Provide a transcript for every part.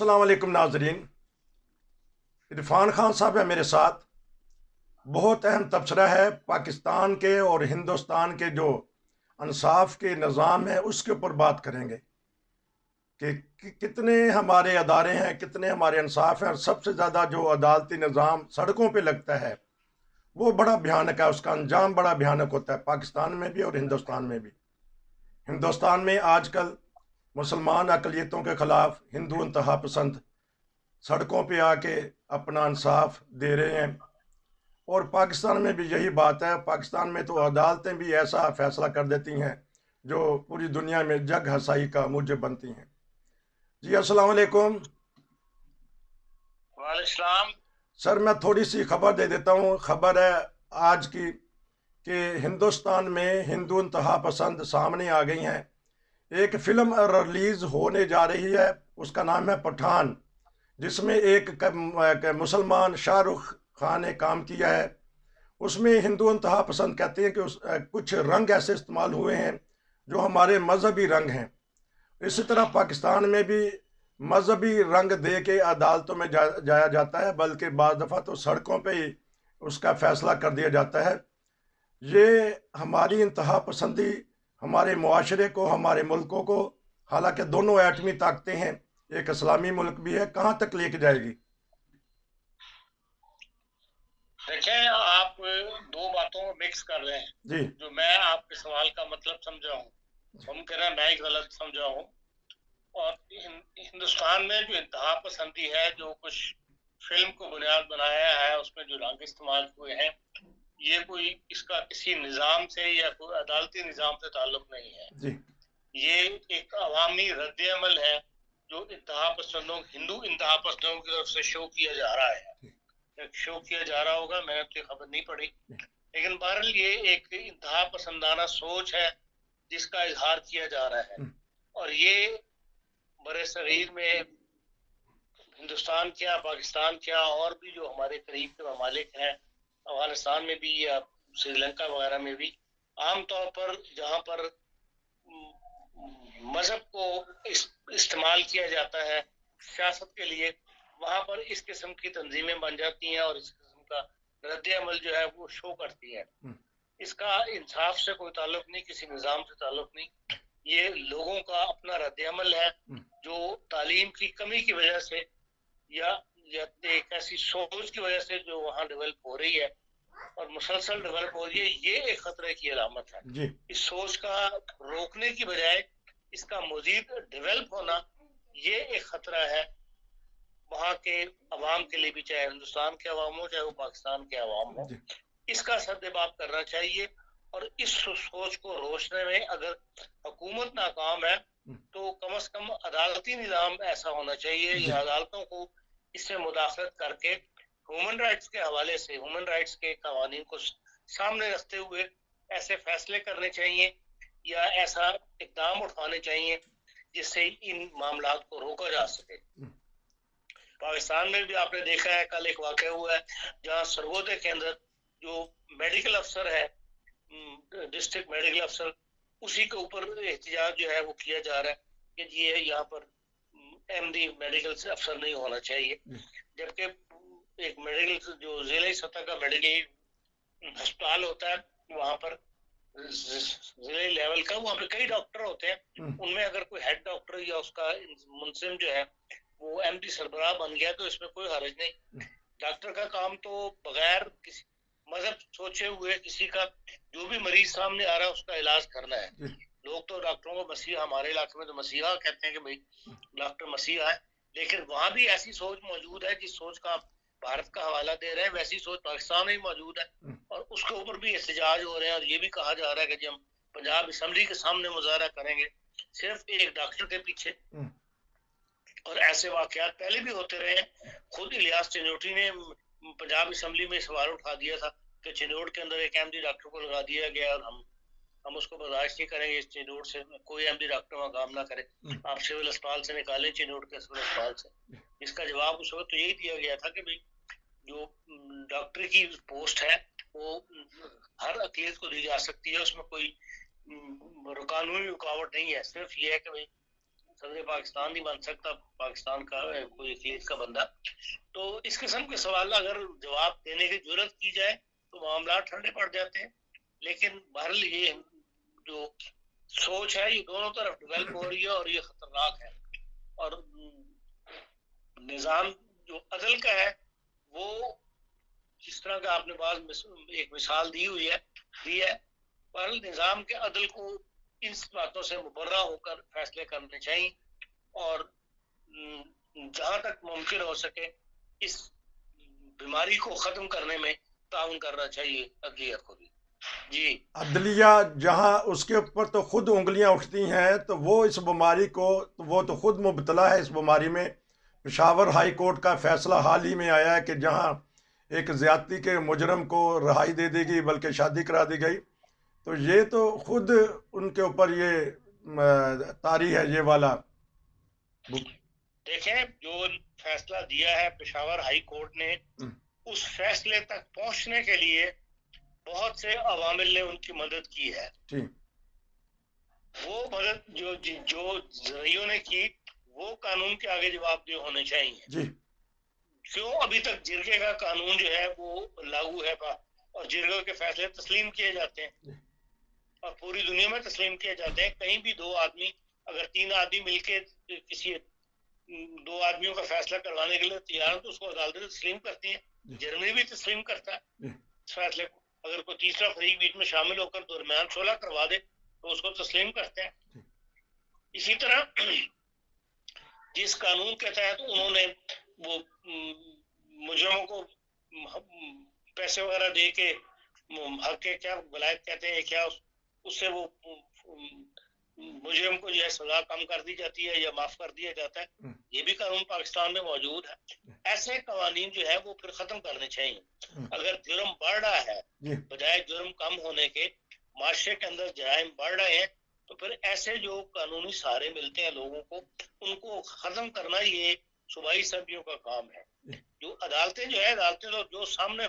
अस्सलाम वालेकुम नाजरीन। इरफान खान साहब है मेरे साथ। बहुत अहम तबसरा है पाकिस्तान के और हिंदुस्तान के जो इंसाफ के निज़ाम है उसके ऊपर बात करेंगे कि कितने हमारे अदारे हैं, कितने हमारे इंसाफ हैं, और सबसे ज़्यादा जो अदालती निज़ाम सड़कों पे लगता है वो बड़ा भयानक है। उसका अंजाम बड़ा भयानक होता है, पाकिस्तान में भी और हिंदुस्तान में भी। हिंदुस्तान में आजकल मुसलमान अकलियतों के खिलाफ हिंदू इंतहा पसंद सड़कों पे आके अपना इंसाफ दे रहे हैं, और पाकिस्तान में भी यही बात है। पाकिस्तान में तो अदालतें भी ऐसा फैसला कर देती हैं जो पूरी दुनिया में जग हंसाई का मूजब बनती हैं। जी अस्सलाम वालेकुम। वालेकुम। सर, मैं थोड़ी सी खबर दे देता हूँ। खबर है आज की कि हिंदुस्तान में हिंदू इंतहा पसंद सामने आ गई हैं। एक फिल्म रिलीज होने जा रही है, उसका नाम है पठान, जिसमें एक मुसलमान शाहरुख खान ने काम किया है। उसमें हिंदू इंतहा पसंद कहते हैं कि कुछ रंग ऐसे इस्तेमाल हुए हैं जो हमारे मजहबी रंग हैं। इसी तरह पाकिस्तान में भी मजहबी रंग दे के अदालतों में जाया जाता है, बल्कि बाज़ दफ़ा तो सड़कों पे ही उसका फैसला कर दिया जाता है। ये हमारी इंतहा पसंदी हमारे मुआशरे को, हमारे मुल्कों को, हालांकि दोनों एटमी ताकतें हैं, एक इस्लामी मुल्क भी है, कहाँ तक लेके जाएगी? देखें, आप दो बातों को मिक्स कर रहे हैं। जी। जो मैं आपके सवाल का मतलब समझा हूँ, हम कह रहे हैं मैं ही गलत समझा हूँ। और हिंदुस्तान में जो इंतहा पसंदी है, जो कुछ फिल्म को बुनियाद बनाया है, उसमें जो रंग इस्तेमाल हुए हैं, ये कोई इसका किसी निज़ाम से या कोई अदालती निज़ाम से ताल्लुक नहीं है। जी। ये एक अवामी रद्द अमल है जो इंतहा पसंदों, हिंदू इंतहा पसंदों की तरफ से शो किया जा रहा है। शो किया जा रहा होगा, मैंने तो खबर नहीं पढ़ी, लेकिन बहरहाल ये एक इंतहा पसंदाना सोच है जिसका इजहार किया जा रहा है। और ये बड़े शरीर में हिंदुस्तान क्या, पाकिस्तान क्या, और भी जो हमारे करीब के ममालिक हैं, अफगानिस्तान में भी या श्रीलंका वगैरह में भी, आमतौर पर जहाँ पर मजहब को इस्तेमाल किया जाता है सियासत के लिए, वहां पर इस किस्म की तंजीमें बन जाती हैं और इस किस्म का रद्द अमल जो है वो शो करती है। इसका इंसाफ से कोई ताल्लुक नहीं, किसी निज़ाम से ताल्लुक नहीं। ये लोगों का अपना रद्द अमल है जो तालीम की कमी की वजह से या एक ऐसी सोच की वजह से जो वहाँ डेवलप हो रही है और मुसलसल डेवलप हो रही है। ये एक खतरे की अलामत है। जी। इस सोच का रोकने की बजाय इसका मजीद डेवलप होना, ये एक खतरा है वहाँ के अवाम के लिए भी, चाहे हिंदुस्तान के अवाम हो चाहे वो पाकिस्तान के अवाम हो। जी। इसका सद्देबाब करना चाहिए। और इस सोच को रोकने में अगर हुकूमत नाकाम है तो कम से कम अदालती निज़ाम ऐसा होना चाहिए जी। या अदालतों को इससे मुदाखलत करके ह्यूमन राइट्स के हवाले से, ह्यूमन राइट्स के कानून को सामने रखते हुए ऐसे फैसले करने चाहिए या ऐसा इकदाम उठाने चाहिए जिससे इन मामला को रोका जा सके। पाकिस्तान में भी आपने देखा है, कल एक वाक़या हुआ है जहाँ सर्वोदय के अंदर जो मेडिकल अफसर है, डिस्ट्रिक्ट मेडिकल अफसर, उसी के ऊपर एहतजाज जो है वो किया जा रहा है कि ये यहाँ पर एमडी मेडिकल अफसर नहीं होना चाहिए। जबकि एक मेडिकल जो जिले सतह का मेडिकल अस्पताल होता है, वहाँ पर जिले लेवल का, वहाँ पे कई डॉक्टर होते हैं, उनमें अगर कोई हेड डॉक्टर या उसका मुंसिम जो है वो एमडी सरबराह बन गया तो इसमें कोई हर्ज नहीं। डॉक्टर का काम तो बगैर किसी मजहब सोचे हुए किसी का, जो भी मरीज सामने आ रहा है उसका इलाज करना है। लोग तो डॉक्टरों को मसीहा, हमारे इलाके में तो मसीहा कहते हैं कि भाई डॉक्टर मसीहा है, लेकिन वहां भी ऐसी सोच मौजूद है जिस सोच का भारत का हवाला दे रहे हैं, वैसी सोच पाकिस्तान में मौजूद है और उसके ऊपर भी एहतजाज हो रहे हैं। और ये भी कहा जा रहा है कि जब हम पंजाब असम्बली के सामने मुजाहरा करेंगे सिर्फ एक डॉक्टर के पीछे। और ऐसे वाकयात पहले भी होते रहे हैं। खुद इलियास चिनोटी ने पंजाब असम्बली में सवाल उठा दिया था कि चिनोट के अंदर एक एमडी डॉक्टर को लगा दिया गया और हम उसको बर्दाश्त नहीं करेंगे, इस चिनोट से कोई एमडी डॉक्टर वहाँ काम ना करे, आप सिविल अस्पताल से निकालें चिनोट के सिविल अस्पताल से। इसका जवाब उस वक्त तो यही दिया गया था कि भाई जो डॉक्टर की पोस्ट है वो हर अकील को दी जा सकती है, उसमें कोई कानूनी रुकावट नहीं है। सिर्फ ये है कि भाई सदर पाकिस्तान नहीं बन सकता पाकिस्तान का कोई इकलीत का बंदा। तो इस किस्म के सवाल अगर जवाब देने की जरूरत की जाए तो मामला ठंडे पड़ जाते हैं। लेकिन बहरहाल ये जो सोच है ये दोनों तरफ डेवलप हो रही है और ये खतरनाक है। और निज़ाम जो अदल का है वो जिस तरह का आपने एक मिसाल दी है, पर निज़ाम के अदल को इन बातों से मुबर्रा होकर फैसले करने चाहिए और जहां तक मुमकिन हो सके इस बीमारी को खत्म करने में ताउन करना चाहिए अदलिया को भी। जी अदलिया जहां उसके ऊपर तो खुद उंगलियां उठती हैं तो वो इस बीमारी को, तो वो तो खुद मुबतला है इस बीमारी में। पेशावर हाई कोर्ट का फैसला हाल ही में आया है कि जहां एक ज्यादती के मुजरम को रिहाई दे दी गई बल्कि शादी करा दी गई। तो ये तो खुद उनके ऊपर ये तारी है ये वाला। देखें जो फैसला दिया है पेशावर हाई कोर्ट ने, उस फैसले तक पहुंचने के लिए बहुत से अवामिल ने उनकी मदद की है। वो मदद जो जरियों ने की वो कानून के आगे जवाबदेह होने चाहिए। जी। क्यों अभी तक जिरगे का कानून जो है वो लागू है और जिरगे के फैसले तस्लीम किए जाते हैं और पूरी दुनिया में तस्लीम किए जाते हैं। कहीं भी दो आदमी, अगर तीन आदमी मिलके किसी दो आदमियों का फैसला करवाने के लिए तैयार हो तो उसको अदालतें तस्लीम करती हैं। जर्मनी भी तस्लीम करता है इस फैसले को। अगर कोई तीसरा फरीक बीच में शामिल होकर दरमियान सुलह करवा दे तो उसको तस्लीम करते हैं। इसी तरह जिस कानून के तहत उन्होंने वो मुजरिमों को पैसे वगैरह दे के हक के क्या वलायत कहते हैं क्या, उससे वो मुजरिम को जो है सजा कम कर दी जाती है या माफ कर दिया जाता है, ये भी कानून पाकिस्तान में मौजूद है। ऐसे कवानीन जो है वो फिर खत्म करने चाहिए। अगर जुर्म बढ़ रहा है बजाय जुर्म कम होने के, माशरे के अंदर जराइम बढ़ रहे हैं, तो फिर ऐसे जो कानूनी सहारे मिलते हैं लोगों को, उनको खत्म करना ये सूबाई असम्बलियों का काम है। जो अदालतें अदालतें तो जो सामने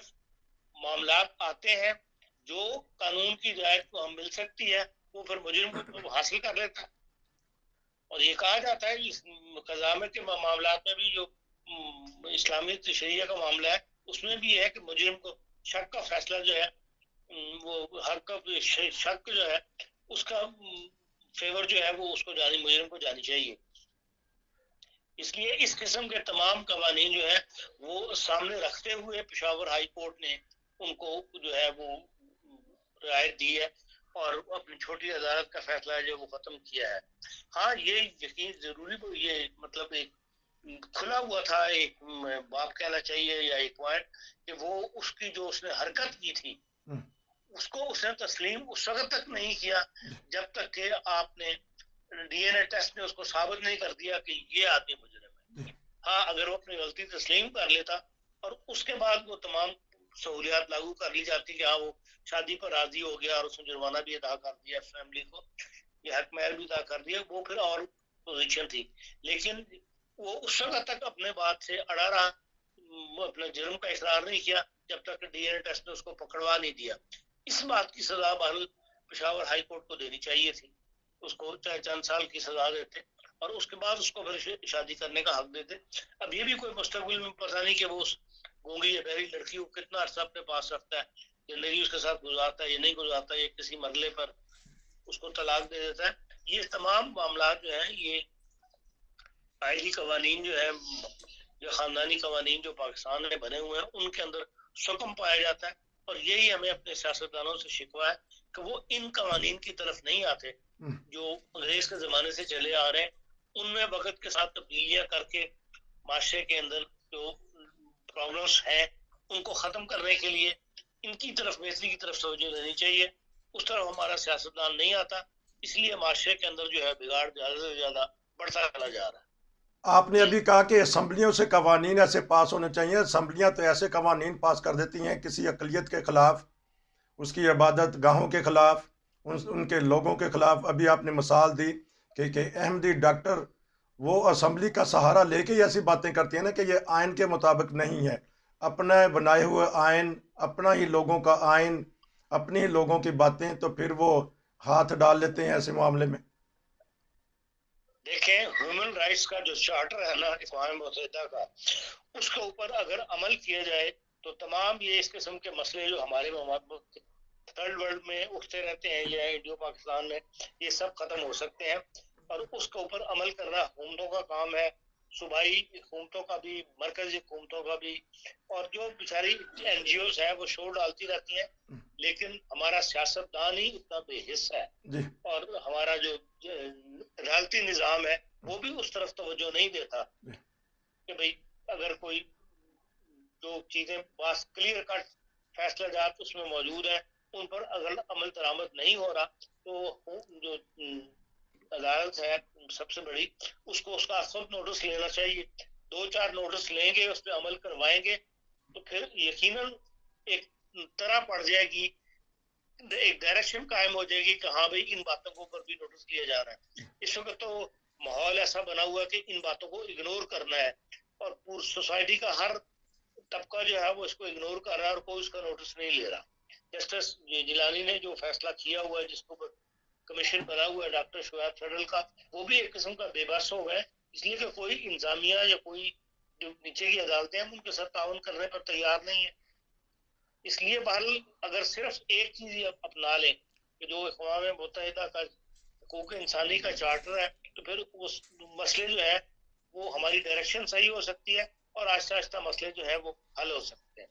मामला आते हैं, जो कानून की रियायत को हम मिल सकती है, वो फिर मुजरिम को हासिल कर लेता है। और ये कहा जाता है इस कज़ामे के मामला में भी जो इस्लामी तशरीह का मामला है उसमें भी है कि मुजरिम को शक का फैसला जो है वो हर का शक जो है उसका फेवर जो है वो उसको मुजरिम को जानी चाहिए। इसलिए इस किस्म के तमाम कवानीन जो है वो सामने रखते हुए पेशावर हाई कोर्ट ने उनको जो है वो रियायत दी है और अपनी छोटी अदालत का फैसला है जो वो खत्म किया है। हाँ, ये यकीन जरूरी, ये मतलब एक खुला हुआ था, एक बाप कहना चाहिए या एक पॉइंट कि वो उसकी जो उसने हरकत की थी उसको उसने तस्लीम उस वक्त तक नहीं किया जब तक कि आपने डीएनए टेस्ट ने उसको साबित नहीं कर दिया कि ये आदमी मुजरिम है। हाँ, अगर वो अपनी गलती तस्लीम कर लेता और उसके बाद वो तमाम सहूलियात लागू कर ली जाती कि हाँ वो शादी पर राजी हो गया और उसने जुर्माना भी अदा कर दिया फैमिली को, या हक महर भी अदा कर दिया, वो फिर और पोजीशन थी। लेकिन वो उस वक्त तक अपने बात से अड़ा रहा, वो अपने जुर्म का इकरार नहीं किया जब तक डीएनए टेस्ट ने उसको पकड़वा नहीं दिया। इस बात की सजा बहरहाल पेशावर हाई कोर्ट को देनी चाहिए थी। उसको चाहे चंद साल की सजा देते और उसके बाद उसको फिर शादी करने का हक देते। अब ये भी कोई मुस्तकबिल में पता नहीं कि वो उस गूंगी या बहरी लड़की को कितना अर्सा अपने पास रखता है, जिंदगी उसके साथ गुजारता है या नहीं गुजारता, ये किसी मरले पर उसको तलाक दे देता है। ये तमाम मामला जो है ये आइली कवानीन जो है, जो खानदानी कवानीन जो पाकिस्तान में बने हुए हैं उनके अंदर सुकम पाया जाता है। और यही हमें अपने सियासतदानों से शिकवा है कि वो इन कवानीन की तरफ नहीं आते जो अंग्रेज के जमाने से चले आ रहे हैं। उनमें वक्त के साथ तब्दीलियां करके माशरे के अंदर जो प्रॉब्लम्स हैं उनको खत्म करने के लिए इनकी तरफ, बेहतरी की तरफ तवज्जो देनी चाहिए। उस तरफ हमारा सियासतदान नहीं आता, इसलिए माशरे के अंदर जो है बिगाड़ ज्यादा से ज्यादा बढ़ता चला जा रहा है। आपने अभी कहा कि असम्बलियों से कवानीन ऐसे पास होने चाहिए। असम्बलियाँ तो ऐसे कवानीन पास कर देती हैं किसी अक़लियत के ख़िलाफ़, उसकी इबादत गाहों के ख़िलाफ़, उनके लोगों के ख़िलाफ़। अभी आपने मिसाल दी कि अहमदी डॉक्टर वो असम्बली का सहारा लेके ही ऐसी बातें करती हैं ना कि ये आइन के मुताबिक नहीं है, अपना बनाए हुए आइन, अपना ही लोगों का आइन, अपनी ही लोगों की बातें, तो फिर वो हाथ डाल लेते हैं ऐसे मामले में। देखें, ह्यूमन राइट्स का जो चार्टर है ना अक़वाम मुत्तहिदा का, उसके ऊपर अगर अमल किया जाए तो तमाम ये इस किस्म के मसले जो हमारे थर्ड वर्ल्ड में उठते रहते हैं या इंडियो पाकिस्तान में, ये सब खत्म हो सकते हैं। और उसके ऊपर अमल करना हुकूमतों का काम है, सूबाई हुकूमतों का भी, मरकजी हुकूमतों का भी। और जो बेचारी NGOs है वो शोर डालती रहती हैं, लेकिन हमारा सियासतदान ही इतना बेहिस है जी और हमारा जो अदालती निज़ाम है वो भी उस तरफ तवज्जो नहीं देता कि भाई अगर कोई जो चीजें बस क्लियर कट फैसला जात उसमें मौजूद है, उन पर अगर अमल दरामद नहीं हो रहा तो जो अदालत है सबसे बड़ी, उसको उसका खुद नोटिस लेना चाहिए। 2-4 नोटिस लेंगे, उस पर अमल करवाएंगे तो फिर यकीनन एक तरह पड़ जाएगी, एक डायरेक्शन कायम हो जाएगी कि हाँ भाई इन बातों के ऊपर भी नोटिस लिया जा रहा है। इस वक्त तो माहौल ऐसा बना हुआ है कि इन बातों को इग्नोर करना है और पूरी सोसाइटी का हर तबका जो है वो इसको इग्नोर कर रहा है और कोई उसका नोटिस नहीं ले रहा। जस्टिस जिलानी ने जो फैसला किया हुआ है, जिसको कमीशन बना हुआ है डॉक्टर शुआब फेडरल का, वो भी एक किस्म का बेबस हो गए, इसलिए कि कोई इंतजामिया या कोई जो नीचे की अदालतें हैं उनके साथ ताउन करने पर तैयार नहीं है। इसलिए बहरहाल अगर सिर्फ एक चीज अपना लें कि जो अक़वाम मुत्तहिदा का हकूक़ इंसानी का चार्टर है, तो फिर उस मसले जो है वो हमारी डायरेक्शन सही हो सकती है और आहिस्ता आहिस्ता मसले जो है वो हल हो सकते हैं।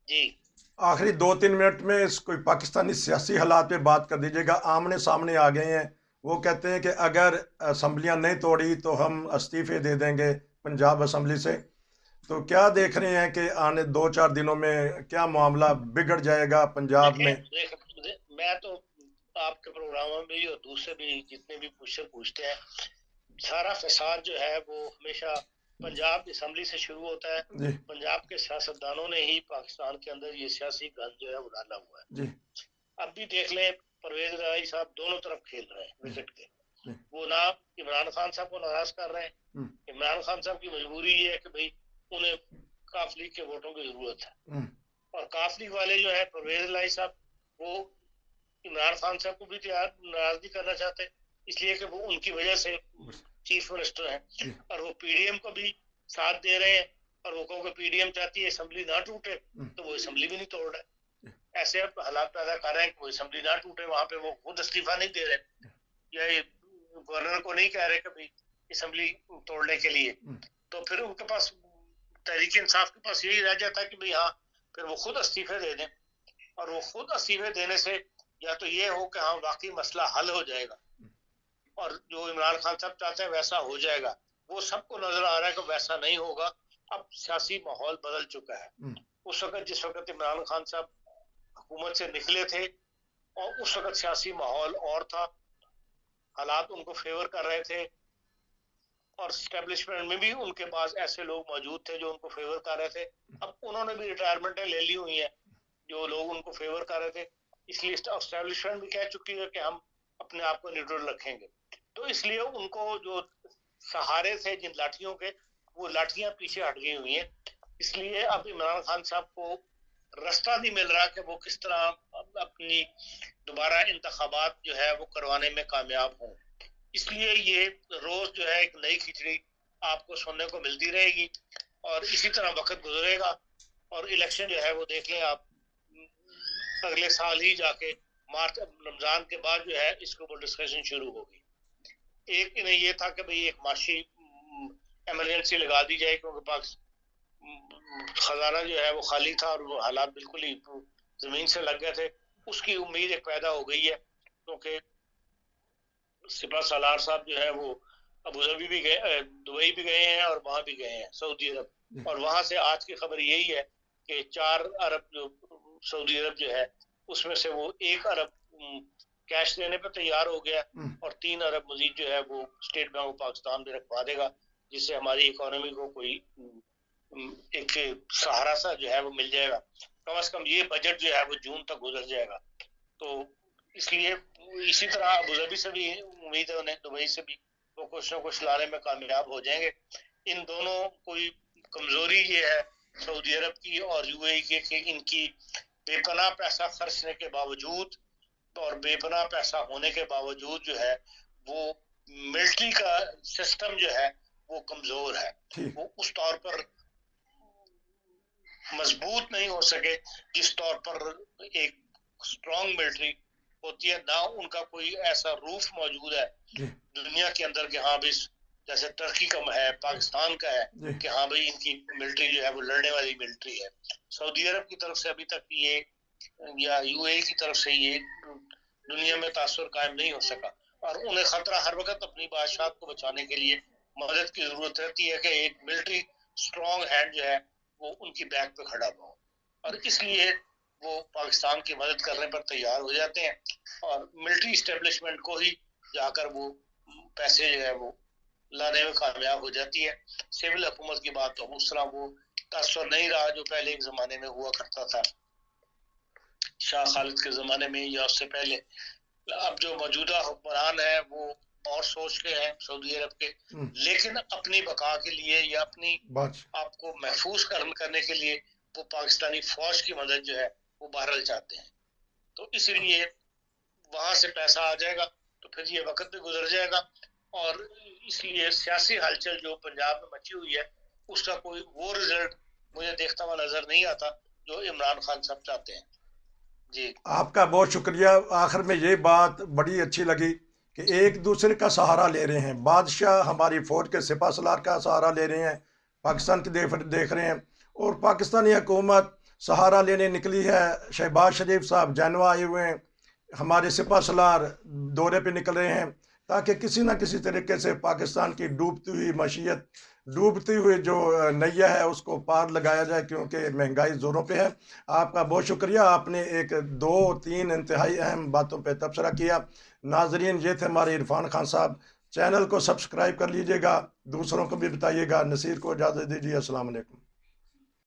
जी आखिरी 2-3 मिनट में इस कोई पाकिस्तानी सियासी हालात पे बात कर दीजिएगा। आमने सामने आ गए हैं, वो कहते हैं कि अगर असम्बलियां नहीं तोड़ी तो हम इस्तीफे दे देंगे पंजाब असम्बली से। तो क्या देख रहे हैं कि आने 2-4 दिनों में क्या मामला बिगड़ जाएगा पंजाब देखें, में? मैं तो आपके प्रोग्रामों में भी और दूसरे भी जितने भी पूछते हैं, सारा फसाद जो है वो हमेशा पंजाब असम्बली से शुरू होता है। जी पंजाब के सियासतदानों ने ही पाकिस्तान के अंदर ये सियासी गंद जो है वो डाला हुआ है। जी अब भी देख लें, परवेज राय साहब दोनों तरफ खेल रहे हैं जी विकेट के। जी वो ना इमरान खान साहब को नाराज कर रहे हैं, हम्म, इमरान खान साहब की मजबूरी ये है कि भाई उन्हें काफ लीग के वोटों की जरूरत है, हम्म, और काफ लीग वाले जो है परवेज लाई साहब, वो इमरान खान साहब को भी तैयार नाराज नहीं करना चाहते, इसलिए कि वो उनकी वजह से बस, चीफ मिनिस्टर हैं। जी और वो PDM को भी साथ दे रहे हैं, और वो कहो कि PDM चाहती है असम्बली ना टूटे, तो वो असम्बली भी नहीं तोड़ रहे। जी ऐसे अब हालात पैदा कर रहे हैं कि वो असम्बली ना टूटे, वहां पे वो खुद इस्तीफा नहीं दे रहे, या ये गवर्नर को नहीं कह रहे कि भाई असम्बली तोड़ने के लिए। तो फिर उनके पास, तहरीक इंसाफ के पास यही रह जाता है कि भाई हाँ, फिर वो खुद इस्तीफे दे दें। और वो खुद इस्तीफे देने से या तो ये हो कि हाँ वाकई मसला हल हो जाएगा और जो इमरान खान साहब चाहते हैं वैसा हो जाएगा, वो सबको नजर आ रहा है कि वैसा नहीं होगा। अब सियासी माहौल बदल चुका है। उस वक्त जिस वक्त इमरान खान साहब हुकूमत से निकले थे, और उस वक्त सियासी माहौल और था, हालात उनको फेवर कर रहे थे, और स्टैब्लिशमेंट में भी उनके पास ऐसे लोग मौजूद थे जो उनको फेवर कर रहे थे। अब उन्होंने भी रिटायरमेंटें ले ली हुई हैं जो लोग उनको फेवर कर रहे थे, इसलिए स्टैब्लिशमेंट भी कह चुकी है कि हम अपने आप को न्यूट्रल रखेंगे। तो इसलिए उनको जो सहारे थे जिन लाठियों के, वो लाठियां पीछे हट गई हुई हैं। इसलिए अब इमरान खान साहब को रास्ता नहीं मिल रहा कि वो किस तरह अपनी दोबारा इंतखाबात जो है वो करवाने में कामयाब हों। इसलिए ये रोज जो है एक नई खिचड़ी आपको सुनने को मिलती रहेगी, और इसी तरह वक्त गुजरेगा, और इलेक्शन जो है वो देख लें आप, अगले साल ही जाके मार्च रमजान के बाद जो है इसके ऊपर डिस्कशन शुरू होगी। एक इन्हें ये था कि भाई एक माशी इमरजेंसी लगा दी जाए, क्योंकि पास खजाना जो है वो खाली था और वो हालात बिल्कुल ही जमीन से लग गए थे। उसकी उम्मीद एक पैदा हो गई है, क्योंकि सिपा सालार साहब जो है वो अबू धाबी भी गए, दुबई भी गए हैं और वहां भी गए हैं सऊदी अरब। और वहां से आज की खबर यही है कि 4 अरब जो सऊदी अरब जो है उसमें से वो 1 अरब कैश देने पर तैयार हो गया, और 3 अरब मजीद जो है वो स्टेट बैंक ऑफ पाकिस्तान में रखवा देगा, जिससे हमारी इकोनॉमी को कोई एक सहारा सा जो है वो मिल जाएगा। कम से कम ये बजट जो है वो जून तक गुजर जाएगा। तो इसलिए इसी तरह अबू धाबी से भी उम्मीद है उन्हें, दुबई से भी वो कुछ न कुछ लाने में कामयाब हो जाएंगे। इन दोनों कोई कमजोरी ये है सऊदी अरब की और UAE की कि इनकी बेपनाह पैसा खर्चने के बावजूद और बेपनाह पैसा होने के बावजूद जो है वो मिलिट्री का सिस्टम जो है वो कमजोर है, ठीक। वो उस तौर पर मजबूत नहीं हो सके जिस तौर पर एक स्ट्रॉन्ग मिलिट्री होती है। ना उनका कोई ऐसा रूफ मौजूद है जी दुनिया के अंदर कि हाँ भाई जैसे टर्की का है, पाकिस्तान का है, जी कि हाँ भाई इनकी मिलिट्री जो है वो लड़ने वाली मिलिट्री है। सऊदी अरब की तरफ से अभी तक ये या यूएई की तरफ से ये दुनिया में तासुर कायम नहीं हो सका, और उन्हें खतरा हर वक्त अपनी बादशाहत को बचाने के लिए मदद की जरूरत रहती है कि एक मिलिट्री स्ट्रॉन्ग हैंड जो है वो उनकी बैक पे खड़ा हो, और इसलिए वो पाकिस्तान की मदद करने पर तैयार हो जाते हैं और मिलिट्री इस्टेब्लिशमेंट को ही जाकर वो पैसे जो है वो लाने में कामयाब हो जाती है। सिविल हुकूमत की बात तो उस तरह वो तासुर नहीं रहा जो पहले एक जमाने में हुआ करता था, शाह खालिद के ज़माने में या उससे पहले। अब जो मौजूदा हुक्मरान है वो और सोच के हैं सऊदी अरब के, लेकिन अपनी बका के लिए या अपनी आपको महफूज करने के लिए वो पाकिस्तानी फौज की मदद जो है वो बहरहाल चाहते हैं। तो इसलिए वहां से पैसा आ जाएगा तो फिर ये वक्त भी गुजर जाएगा, और इसलिए सियासी हलचल जो पंजाब में मची हुई है उसका कोई वो रिजल्ट मुझे देखता हुआ नजर नहीं आता जो इमरान खान साहब चाहते हैं। जी आपका बहुत शुक्रिया। आखिर में ये बात बड़ी अच्छी लगी कि एक दूसरे का सहारा ले रहे हैं। बादशाह हमारी फ़ौज के सिपह सलार का सहारा ले रहे हैं, पाकिस्तान की देख रहे हैं, और पाकिस्तानी हुकूमत सहारा लेने निकली है। शहबाज शरीफ साहब जैनवा आए हुए हैं, हमारे सिपह सलार दौरे पे निकल रहे हैं ताकि किसी न किसी तरीके से पाकिस्तान की डूबती हुई मशीयत, डूबती हुई जो नैया है उसको पार लगाया जाए, क्योंकि महंगाई ज़ोरों पे है। आपका बहुत शुक्रिया, आपने एक दो तीन इंतहाई अहम बातों पे तबसरा किया। नाजरीन, ये थे हमारे इरफान खान साहब। चैनल को सब्सक्राइब कर लीजिएगा, दूसरों को भी बताइएगा। नसीर को इजाज़त दीजिए। अस्सलाम वालेकुम।